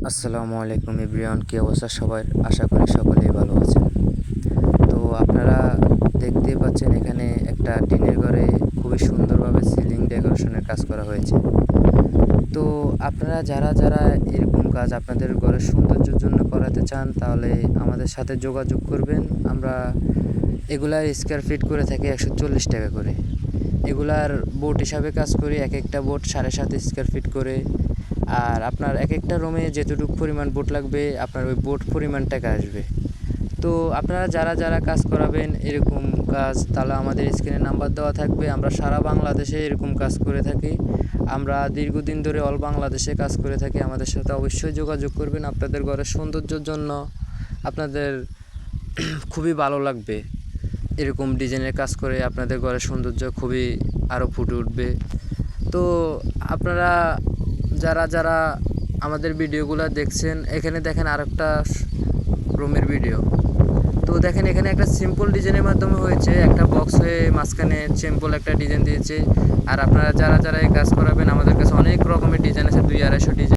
আসসালামু আলাইকুম এভরিওয়ান, কি অবস্থা সবার? আশা করি সকলেই ভালো আছেন। তো আপনারা দেখতেই পাচ্ছেন এখানে একটা টিনের ঘরে খুবই সুন্দরভাবে সিলিং ডেকোরেশনের কাজ করা হয়েছে। তো আপনারা যারা যারা এরকম কাজ আপনাদের ঘরের সৌন্দর্যের জন্য করাতে চান তাহলে আমাদের সাথে যোগাযোগ করবেন। আমরা এগুলার স্কোয়ার ফিট করে থাকি 140 টাকা করে। এগুলার বোট হিসাবে কাজ করি, এক একটা বোট 7.5 স্কোয়ার ফিট করে। আর আপনার এক একটা রুমে যেতটুকু পরিমাণ বোট লাগবে আপনার ওই বোট পরিমাণ টাকা আসবে। তো আপনারা যারা যারা কাজ করাবেন এরকম কাজ, তাহলে আমাদের স্ক্রিনে নাম্বার দেওয়া থাকবে। আমরা সারা বাংলাদেশে এরকম কাজ করে থাকি। আমরা দীর্ঘদিন ধরে অল বাংলাদেশে কাজ করে থাকি। আমাদের সাথে অবশ্যই যোগাযোগ করবেন। আপনাদের ঘরের সৌন্দর্যের জন্য আপনাদের খুবই ভালো লাগবে। এরকম ডিজাইনের কাজ করে আপনাদের ঘরের সৌন্দর্য খুবই আরও ফুটে উঠবে। তো আপনারা যারা যারা আমাদের ভিডিওগুলো দেখছেন, এখানে দেখেন আরেকটা রুমের ভিডিও। তো দেখেন এখানে একটা সিম্পল ডিজাইনের মাধ্যমে হয়েছে, একটা বক্স হয়ে মাঝখানে সিম্পল একটা ডিজাইন দিয়েছে। আর আপনারা যারা যারা এই কাজ করাবেন, আমাদের কাছে অনেক রকমের ডিজাইন আছে, 200-250 ডিজাইন।